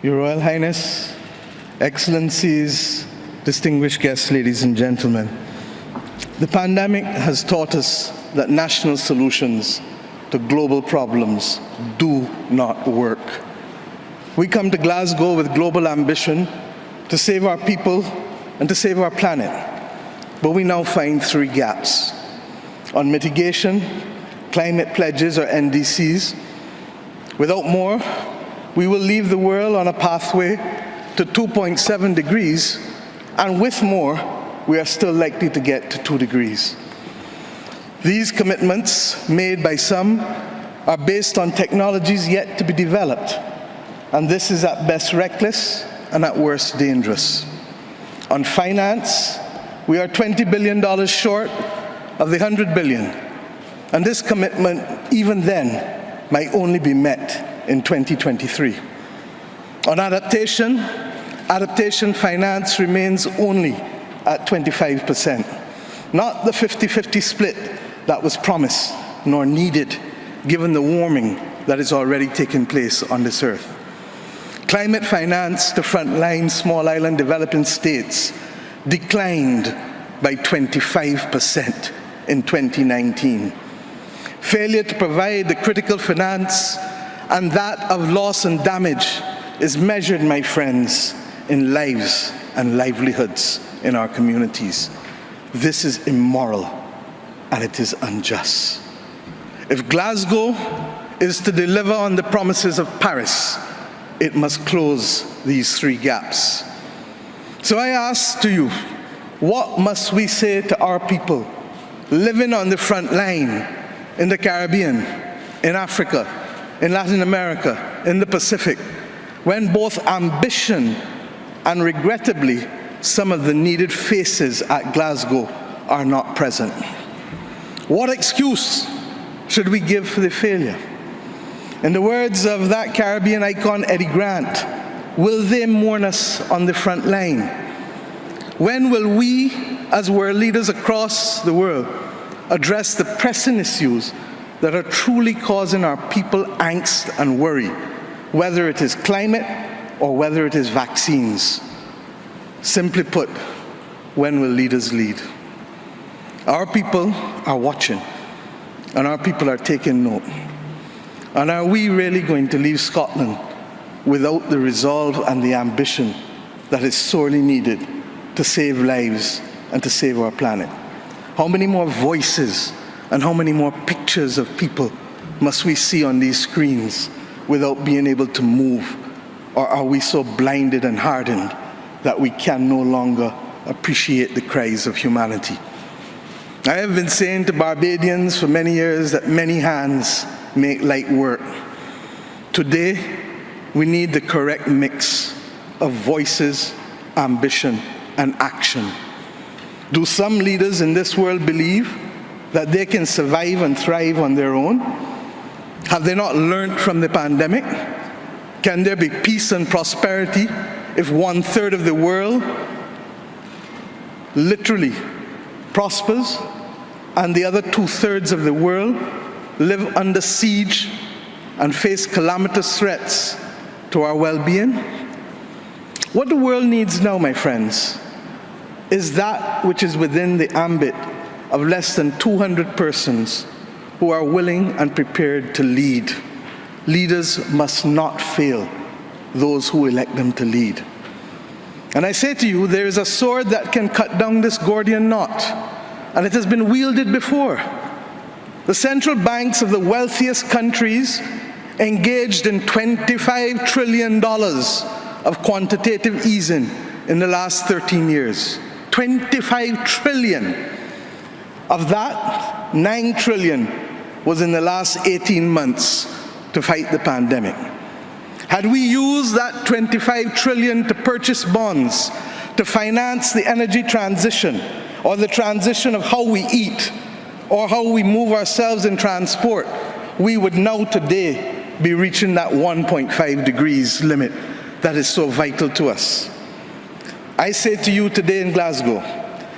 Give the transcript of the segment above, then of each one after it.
Your Royal Highness, Excellencies, distinguished guests, ladies and gentlemen, the pandemic has taught us that national solutions to global problems do not work. We come to Glasgow with global ambition to save our people and to save our planet, but we now find three gaps. On mitigation, climate pledges or NDCs. Without more, we will leave the world on a pathway to 2.7 degrees, and with more, we are still likely to get to 2 degrees. These commitments made by some are based on technologies yet to be developed, and this is at best reckless and at worst dangerous. On finance, we are $20 billion short of the $100 billion, and this commitment, even then, might only be met in 2023. On adaptation finance remains only at 25%, not the 50-50 split that was promised nor needed given the warming that is already taking place on this earth. Climate finance to frontline small island developing states declined by 25% in 2019. Failure to provide the critical finance and that of loss and damage is measured, my friends, in lives and livelihoods in our communities. This is immoral and it is unjust. If Glasgow is to deliver on the promises of Paris, it must close these three gaps. So I ask to you, what must we say to our people living on the front line in the Caribbean, in Africa, in Latin America, in the Pacific, when both ambition and regrettably some of the needed faces at Glasgow are not present? What excuse should we give for the failure? In the words of that Caribbean icon, Eddie Grant, will they mourn us on the front line? When will we, as world leaders across the world, address the pressing issues that are truly causing our people angst and worry, whether it is climate or whether it is vaccines? Simply put, when will leaders lead? Our people are watching, and our people are taking note. And are we really going to leave Scotland without the resolve and the ambition that is sorely needed to save lives and to save our planet? How many more voices and how many more pictures of people must we see on these screens without being able to move? Or are we so blinded and hardened that we can no longer appreciate the cries of humanity? I have been saying to Barbadians for many years that many hands make light work. Today, we need the correct mix of voices, ambition, and action. Do some leaders in this world believe that they can survive and thrive on their own? Have they not learned from the pandemic? Can there be peace and prosperity if 1/3 of the world literally prospers and the other 2/3 of the world live under siege and face calamitous threats to our well-being? What the world needs now, my friends, is that which is within the ambit of less than 200 persons who are willing and prepared to lead. Leaders must not fail those who elect them to lead. And I say to you, there is a sword that can cut down this Gordian knot, and it has been wielded before. The central banks of the wealthiest countries engaged in $25 trillion of quantitative easing in the last 13 years. 25 trillion. Of that, 9 trillion was in the last 18 months to fight the pandemic. Had we used that 25 trillion to purchase bonds, to finance the energy transition, or the transition of how we eat, or how we move ourselves in transport, we would now today be reaching that 1.5 degrees limit that is so vital to us. I say to you today in Glasgow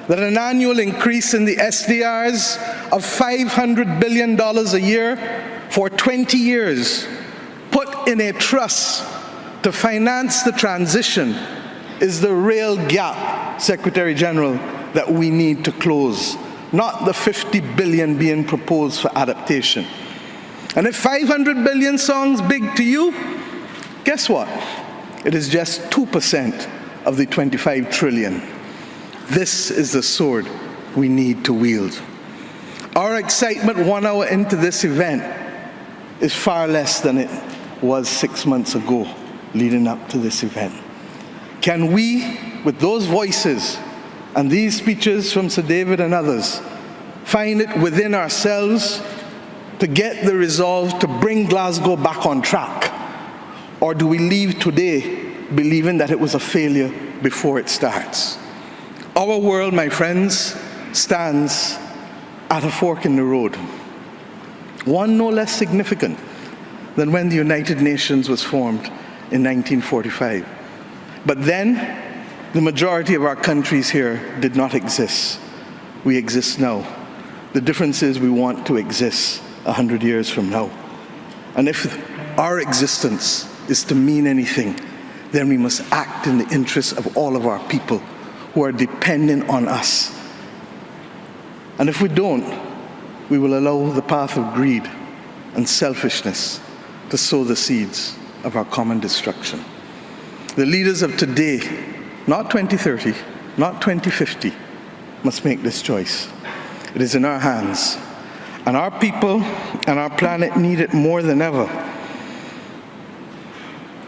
that an annual increase in the SDRs of $500 billion a year for 20 years, put in a trust to finance the transition is the real gap, Secretary General, that we need to close, not the 50 billion being proposed for adaptation. And if 500 billion sounds big to you, guess what? It is just 2% of the 25 trillion. This is the sword we need to wield. Our excitement 1 hour into this event is far less than it was 6 months ago leading up to this event. Can we, with those voices and these speeches from Sir David and others, find it within ourselves to get the resolve to bring Glasgow back on track? Or do we leave today believing that it was a failure before it starts? Our world, my friends, stands at a fork in the road, one no less significant than when the United Nations was formed in 1945. But then, the majority of our countries here did not exist. We exist now. The difference is we want to exist 100 years from now. And if our existence is to mean anything, then we must act in the interests of all of our people who are dependent on us. And if we don't, we will allow the path of greed and selfishness to sow the seeds of our common destruction. The leaders of today, not 2030, not 2050, must make this choice. It is in our hands, and our people and our planet need it more than ever.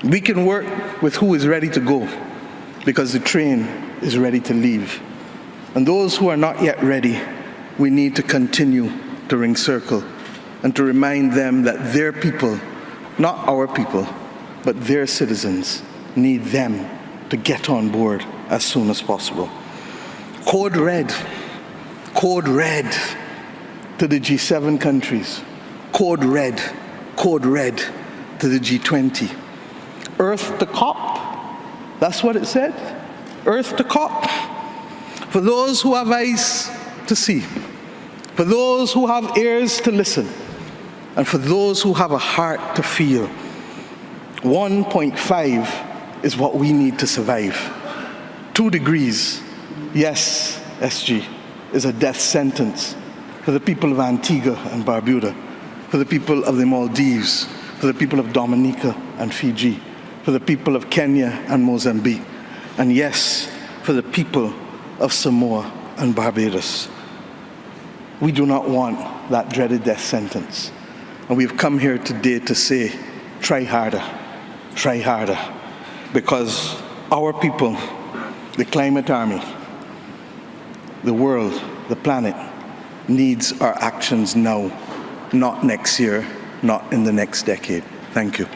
We can work with who is ready to go, because the train is ready to leave. And those who are not yet ready, we need to continue to ring circle and to remind them that their people, not our people, but their citizens, need them to get on board as soon as possible. Code red to the G7 countries. Code red to the G20. Earth to COP, that's what it said. Earth to COP. For those who have eyes to see, for those who have ears to listen, and for those who have a heart to feel, 1.5 is what we need to survive. 2 degrees, yes, SG, is a death sentence for the people of Antigua and Barbuda, for the people of the Maldives, for the people of Dominica and Fiji, for the people of Kenya and Mozambique, and yes, for the people of Samoa and Barbados. We do not want that dreaded death sentence. And we've come here today to say, try harder, because our people, the climate army, the world, the planet, needs our actions now, not next year, not in the next decade. Thank you.